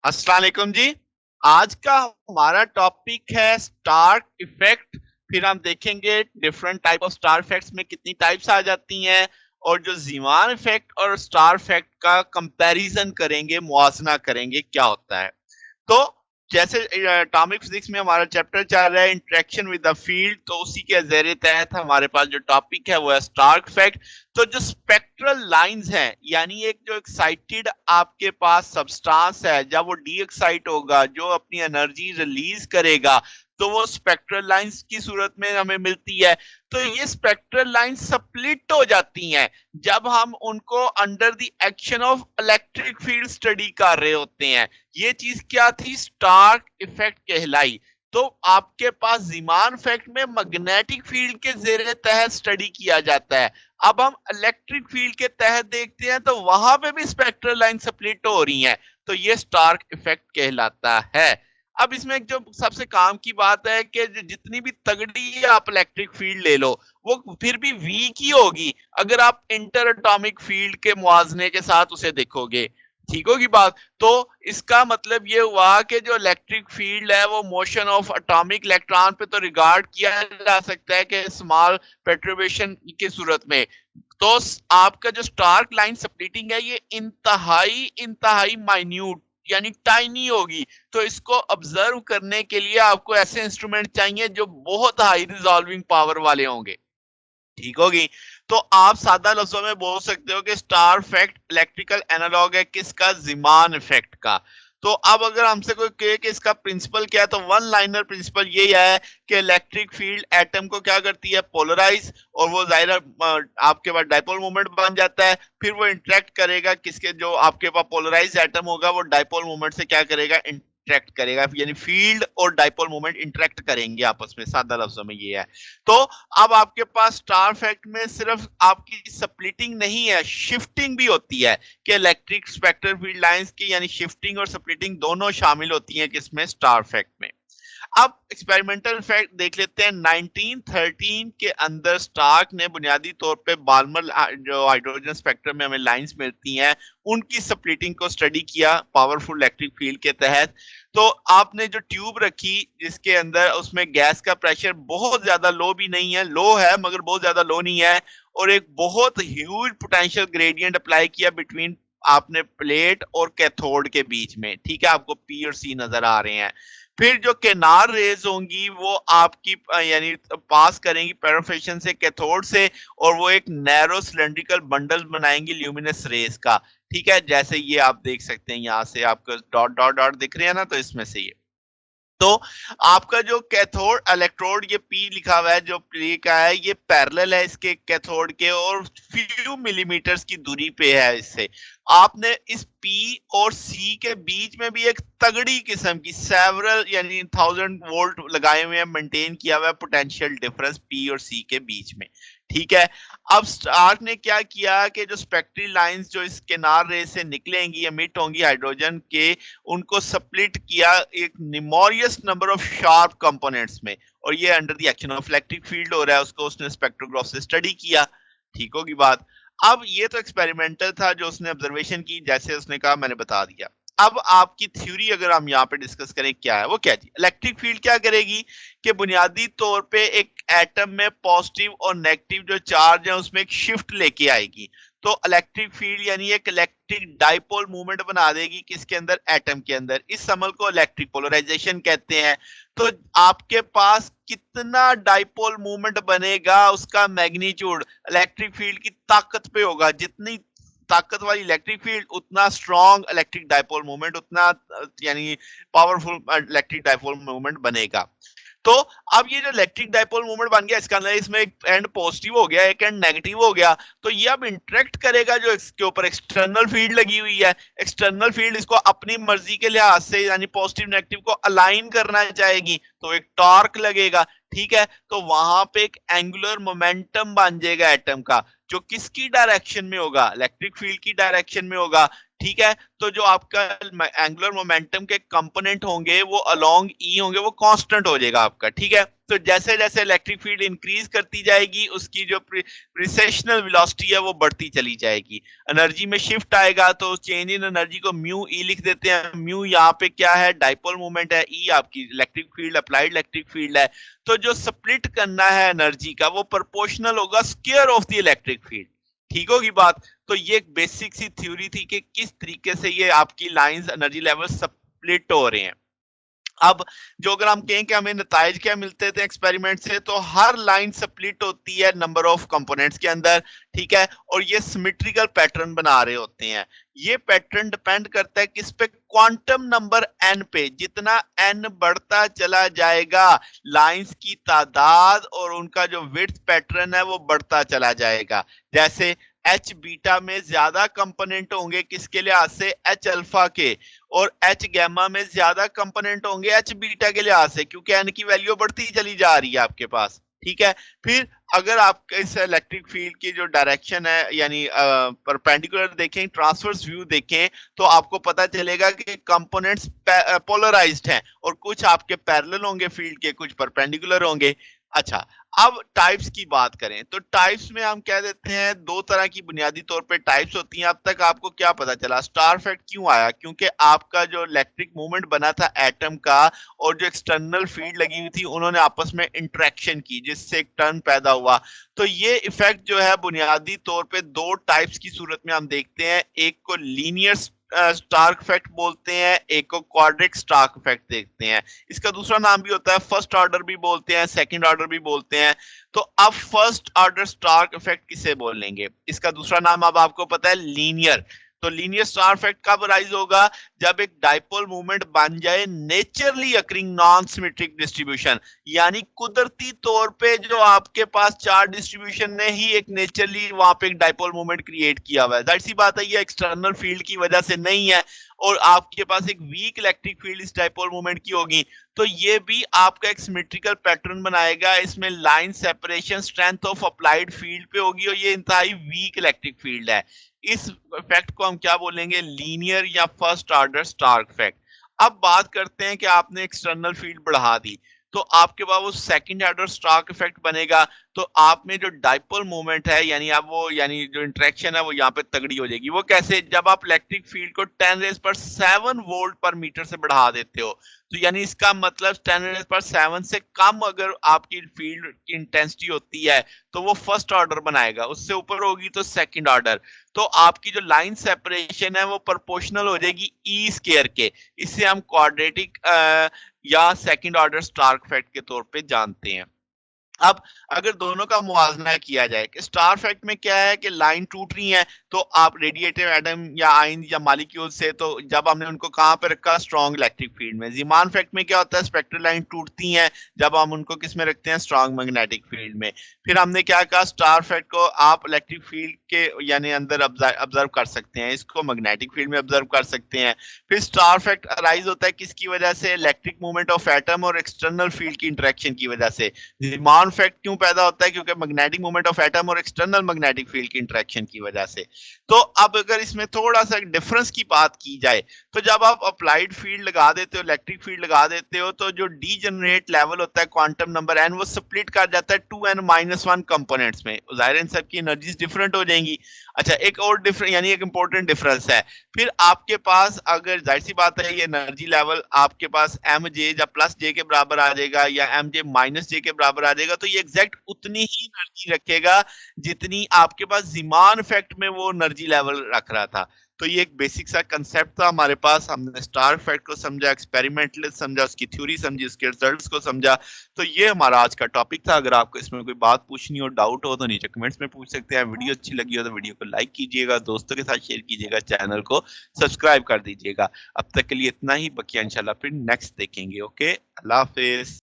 अस्सलाम वालेकुम जी। आज का हमारा टॉपिक है स्टार इफेक्ट। फिर हम देखेंगे different type of star effects में कितनी टाइप्स आ जाती हैं, और जो जीमान इफेक्ट और स्टार इफेक्ट का कंपैरिजन करेंगे, मुआवजना करेंगे क्या होता है। तो जैसे एटॉमिक फिजिक्स में हमारा चैप्टर चल रहा है इंटरेक्शन विद द फील्ड, तो उसी के जेर तहत हमारे पास जो टॉपिक है वो है स्टार्क इफेक्ट। तो जो स्पेक्ट्रल लाइंस हैं, यानी एक जो एक्साइटेड आपके पास सब्सटेंस है, जब वो डी एक्साइट होगा, जो अपनी एनर्जी रिलीज करेगा, तो वो स्पेक्ट्रल लाइंस की सूरत में हमें मिलती है। तो ये स्पेक्ट्रल लाइंस स्प्लिट हो जाती हैं जब हम उनको under the action of electric field study कर रहे होते हैं। ये चीज क्या थी? स्टार्क इफेक्ट कहलाई। तो आपके पास जीमान इफेक्ट में मैग्नेटिक फील्ड के जेर तहत स्टडी किया जाता है। अब हम इलेक्ट्रिक फील्ड के तहत देखते हैं तो वहां पे भी स्पेक्ट्रल लाइन स्प्लिट हो रही हैं, तो ये स्टार्क इफेक्ट कहलाता है। अब इसमें जो सबसे काम की बात है कि जितनी भी तगड़ी आप इलेक्ट्रिक फील्ड ले लो, वो फिर भी वीक ही होगी अगर आप इंटर एटॉमिक फील्ड के मुआवजे के साथ उसे देखोगे। ठीक होगी बात। तो इसका मतलब ये हुआ कि जो इलेक्ट्रिक फील्ड है वो मोशन ऑफ एटॉमिक इलेक्ट्रॉन पे तो रिगार्ड किया जा सकता है कि स्मॉल पेट्रिवेशन की सूरत में। तो आपका जो स्टार्क लाइन स्प्लिटिंग है ये इंतहाई इंतहाई माइन्यूट यानी टाइनी होगी। तो इसको ऑब्जर्व करने के लिए आपको ऐसे इंस्ट्रूमेंट चाहिए जो बहुत हाई रिजॉल्विंग पावर वाले होंगे। ठीक होगी। तो आप सादा लफ्जों में बोल सकते हो कि स्टार इफेक्ट इलेक्ट्रिकल एनालॉग है किसका? ज़ीमान इफेक्ट का। तो अब अगर हमसे कोई कहे कि इसका प्रिंसिपल क्या है, तो वन लाइनर प्रिंसिपल यही है कि इलेक्ट्रिक फील्ड एटम को क्या करती है? पोलराइज, और वो जाहिर आपके पास डाइपोल मोमेंट बन जाता है। फिर वो इंटरेक्ट करेगा किसके? जो आपके पास पोलराइज एटम होगा वो डाइपोल मोमेंट से क्या करेगा? इंटरेक्ट करेगा, यानी फील्ड और डाइपोल मोमेंट इंटरेक्ट करेंगे आपस में। सादा लफ्जों में ये है। तो अब आपके पास स्टार इफेक्ट में सिर्फ आपकी स्प्लिटिंग नहीं है, शिफ्टिंग भी होती है कि इलेक्ट्रिक स्पेक्ट्रल फील्ड लाइंस की, यानी शिफ्टिंग और स्प्लिटिंग दोनों शामिल होती हैं किसमें? स्टार इफेक्ट में। अब एक्सपेरिमेंटल फैक्ट देख लेते हैं। 1913 के अंदर स्टार्क ने बुनियादी तौर पे बाल्मर जो हाइड्रोजन स्पेक्ट्रम में हमें लाइंस मिलती हैं उनकी स्प्लिटिंग को स्टडी किया पावरफुल इलेक्ट्रिक फील्ड के तहत। तो आपने जो ट्यूब रखी जिसके अंदर, उसमें गैस का प्रेशर बहुत ज्यादा लो भी नहीं है, लो है मगर बहुत ज्यादा लो नहीं है, और एक बहुत ह्यूज पोटेंशियल ग्रेडियंट अप्लाई किया बिटवीन आपने प्लेट और कैथोड के बीच में। ठीक है, आपको पी और सी नजर आ रहे हैं। फिर जो केनार रेज होंगी वो आपकी यानी पास करेंगी पेरोफेशन से कैथोड से, और वो एक नैरो सिलेंड्रिकल बंडल बनाएंगी ल्यूमिनस रेज का। ठीक है, जैसे ये आप देख सकते हैं, यहां से आपको डॉट डॉट डॉट दिख रहे हैं ना, तो इसमें से ये। तो आपका जो कैथोड इलेक्ट्रोड, ये पी लिखा हुआ है जो प्ले का है, ये पैरेलल है इसके कैथोड के, और फ्यू मिलीमीटर्स की दूरी पे है इससे। आपने इस पी और सी के बीच में भी एक तगड़ी किस्म की सेवरल यानी 1000 वोल्ट लगाए हुए हैं, मेंटेन किया हुआ है पोटेंशियल डिफरेंस पी और सी के बीच में। ठीक है। अब स्टार्क ने क्या किया कि जो स्पेक्ट्रल लाइंस जो इस किनार रे से निकलेंगी, एमिट होंगी हाइड्रोजन के, उनको स्प्लिट किया एक निमोरियस नंबर ऑफ शार्प कंपोनेंट्स में, और ये under the action of electric field हो रहा है, उसको उसने स्पेक्ट्रोग्राफ से स्टडी किया। ठीक होगी बात। अब ये तो एक्सपेरिमेंटल था जो उसने ऑब्जर्वेशन की, जैसे उसने कहा मैंने बता दिया। अब आपकी थ्योरी अगर हम यहाँ पे डिस्कस करें क्या है, वो क्या जी? इलेक्ट्रिक फील्ड क्या करेगी कि बुनियादी तौर पे एक एटम में पॉजिटिव और नेगेटिव जो चार्ज है उसमें एक शिफ्ट लेके आएगी। तो इलेक्ट्रिक फील्ड यानी एक इलेक्ट्रिक डाइपोल मूवमेंट बना देगी किसके अंदर? एटम के अंदर। इस अमल को इलेक्ट्रिक पोलराइजेशन कहते हैं। तो आपके पास कितना डाइपोल मूवमेंट बनेगा उसका मैग्नीट्यूड इलेक्ट्रिक फील्ड की ताकत पे होगा। जितनी ताकत वाली इलेक्ट्रिक फील्ड उतना स्ट्रॉन्ग इलेक्ट्रिक डाइपोल मूवमेंट, उतना यानी पावरफुल इलेक्ट्रिक डाइपोल मूवमेंट बनेगा। तो अब ये जो इलेक्ट्रिक डाइपोल मूवमेंट बन गया, इसका अंदर इसमें एक एंड पॉजिटिव हो गया, एक एंड नेगेटिव हो गया। तो ये अब इंटरेक्ट करेगा जो इसके ऊपर एक्सटर्नल फील्ड लगी हुई है। एक्सटर्नल फील्ड इसको अपनी मर्जी के लिहाज से यानी पॉजिटिव नेगेटिव को अलाइन करना चाहेगी, तो एक टॉर्क लगेगा। ठीक है, तो वहां पे एक एंगुलर मोमेंटम बन जाएगा एटम का, जो किसकी डायरेक्शन में होगा? इलेक्ट्रिक फील्ड की डायरेक्शन में होगा। ठीक है, तो जो आपका एंगुलर मोमेंटम के कंपोनेंट होंगे वो अलोंग ई होंगे, वो कांस्टेंट हो जाएगा आपका। ठीक है, तो जैसे-जैसे इलेक्ट्रिक फील्ड इंक्रीज़ करती जाएगी, उसकी जो प्रिसेशनल वेलोसिटी है वो बढ़ती चली जाएगी। एनर्जी में शिफ्ट आएगा तो चेंज इन एनर्जी को म्यू ई लिख देते हैं। म्यू यहाँ पे क्या है? डाइपोल मोमेंट है, ई आपकी electric field, applied electric field है। तो जो स्प्लिट करना है एनर्जी का वो प्रोपोर्शनल होगा square of the electric field. ठीक होगी बात? तो ये एक बेसिक सी थ्योरी थी कि किस तरीके से ये आपकी लाइंस एनर्जी लेवल स्प्लिट हो रहे हैं। अब जो अगर हम कहें कि हमें नताइज क्या मिलते थे एक्सपेरिमेंट से, तो हर लाइन स्प्लिट होती है नंबर ऑफ कंपोनेंट्स के अंदर, ठीक है, और ये सिमेट्रिकल पैटर्न बना रहे होते हैं। ये पैटर्न डिपेंड करता है किस पे? क्वांटम नंबर एन पे। जितना एन बढ़ता चला जाएगा, लाइंस की तादाद और उनका जो विड्थ पैटर्न है वो बढ़ता चला जाएगा। जैसे एच बीटा में ज्यादा कंपोनेंट होंगे किसके लिहाज से? एच अल्फा के, और एच गैमा में ज्यादा कंपोनेंट होंगे एच बीटा के लिहाज से, क्योंकि एन की वैल्यू बढ़ती चली जा रही है आपके पास, ठीक है। फिर अगर आप इस इलेक्ट्रिक फील्ड की जो डायरेक्शन है यानी परपेंडिकुलर देखें, ट्रांसवर्स व्यू देखें, तो आपको पता चलेगा कि कंपोनेंट्स पोलराइज्ड हैं और कुछ आपके पैरेलल होंगे फील्ड के, कुछ परपेंडिकुलर होंगे। अच्छा, अब टाइप्स की बात करें तो टाइप्स में हम कह देते हैं दो तरह की बुनियादी तौर पे टाइप्स होती हैं। अब तक आपको क्या पता चला? स्टार इफेक्ट क्यों आया? क्योंकि आपका जो इलेक्ट्रिक मूवमेंट बना था एटम का और जो एक्सटर्नल फील्ड लगी हुई थी, उन्होंने आपस में इंटरेक्शन की जिससे एक टर्न पैदा हुआ। तो ये इफेक्ट जो है बुनियादी तौर पे दो टाइप्स की सूरत में हम देखते हैं। एक को लीनियर स्टार्क इफेक्ट बोलते हैं, एक को क्वाड्रिक स्टार्क इफेक्ट देखते हैं। इसका दूसरा नाम भी होता है फर्स्ट ऑर्डर भी बोलते हैं, सेकंड ऑर्डर भी बोलते हैं। तो अब फर्स्ट ऑर्डर स्टार्क इफेक्ट किसे बोलेंगे? इसका दूसरा नाम अब आपको पता है, लीनियर। तो लीनियर स्टार इफेक्ट कब राइज होगा? जब एक डाइपोल मूवमेंट बन जाए naturally occurring non symmetric distribution, यानी कुदरती तौर पे जो आपके पास चार डिस्ट्रीब्यूशन ने ही एक नेचुरली वहां पे एक डाइपोल मूवमेंट क्रिएट किया हुआ है। जाहिर सी बात है ये एक्सटर्नल फील्ड की वजह से नहीं है, और आपके पास एक वीक इलेक्ट्रिक फील्ड इस डाइपोल मूवमेंट की होगी, तो ये भी आपका एक सिमेट्रिकल पैटर्न बनाएगा। इसमें line separation strength of applied field पे होगी, और ये इंतहाई वीक इलेक्ट्रिक फील्ड है। इस इफेक्ट को हम क्या बोलेंगे? लीनियर या फर्स्ट ऑर्डर स्टार्क इफेक्ट। अब बात करते हैं कि आपने एक्सटर्नल फील्ड बढ़ा दी, तो आपके पास वो सेकंड ऑर्डर स्टार्क इफेक्ट बनेगा। तो आप में जो डाइपोल मोमेंट है यानी जो इंटरेक्शन है वो यहाँ पे तगड़ी हो जाएगी। वो कैसे? जब आप इलेक्ट्रिक फील्ड को 10⁻⁷ वोल्ट पर मीटर से बढ़ा देते हो, तो यानी इसका मतलब 10⁻⁷ से कम अगर आपकी फील्ड की इंटेंसिटी होती है तो वो फर्स्ट ऑर्डर बनाएगा, उससे ऊपर होगी तो सेकंड ऑर्डर। तो आपकी जो लाइन सेपरेशन है वो प्रोपोर्शनल हो जाएगी ई स्क्वायर के। इसे हम क्वाड्रेटिक या सेकंड ऑर्डर स्टार्क इफेक्ट के तौर पे जानते हैं। अब अगर दोनों का मुवाजना किया जाए कि स्टार इफेक्ट में क्या है कि लाइन टूट रही है, तो आप रेडिएटिव एटम या आयन या मॉलिक्यूल से, तो जब हमने उनको कहां पे रखा? स्ट्रॉन्ग इलेक्ट्रिक फील्ड में। ज़ीमान इफेक्ट में क्या होता है? स्पेक्ट्रल लाइन टूटती हैं जब हम उनको किस में रखते हैं? स्ट्रॉन्ग मैग्नेटिक फील्ड में। फिर हमने क्या कहा? स्टार इफेक्ट को आप इलेक्ट्रिक फील्ड के यानी अंदर ऑब्जर्व कर सकते हैं, इसको मैग्नेटिक फील्ड में ऑब्जर्व कर सकते हैं। फिर स्टार इफेक्ट अराइज होता है किसकी वजह से? इलेक्ट्रिक मूवमेंट ऑफ एटम और एक्सटर्नल फील्ड की इंटरेक्शन की वजह से। ज़ीमान इफेक्ट क्यों पैदा होता है? क्योंकि मैग्नेटिक मूवमेंट ऑफ एटम और एक्सटर्नल मैग्नेटिक फील्ड की इंटरेक्शन की वजह से। तो अब अगर इसमें थोड़ा सा डिफरेंस की बात की जाए, तो जब आप अप्लाइड फील्ड लगा देते हो, इलेक्ट्रिक फील्ड लगा देते हो, तो जो डीजनरेट लेवल होता है क्वांटम नंबर एन, वो स्प्लिट कर जाता है 2n-1 कंपोनेंट्स में। जाहिर है इन सब की एनर्जीज डिफरेंट हो जाएंगी। अच्छा, एक और डिफरेंस यानी एक इंपॉर्टेंट डिफरेंस है। फिर आपके पास अगर जाहिर सी बात है ये एनर्जी लेवल आपके पास एम जे या प्लस जे के बराबर आ जाएगा या एम जे माइनस जे के बराबर आ जाएगा, तो ये एग्जैक्ट उतनी ही एनर्जी रखेगा जितनी आपके पास ज़ीमान इफेक्ट में वो एनर्जी लेवल रख रहा था। तो ये एक बेसिक सा कंसेप्ट था हमारे पास। हमने स्टार इफेक्ट को समझा, एक्सपेरिमेंटल समझा, उसकी थ्योरी समझी, उसके रिजल्ट्स को समझा। तो ये हमारा आज का टॉपिक था। अगर आपको इसमें कोई बात पूछनी हो, डाउट हो, तो नीचे कमेंट्स में पूछ सकते हैं। वीडियो अच्छी लगी हो तो वीडियो को लाइक कीजिएगा, दोस्तों के साथ शेयर कीजिएगा, चैनल को सब्सक्राइब कर दीजिएगा। अब तक के लिए इतना ही, बकिया इंशाल्लाह फिर नेक्स्ट देखेंगे। ओके, अल्लाह हाफिज।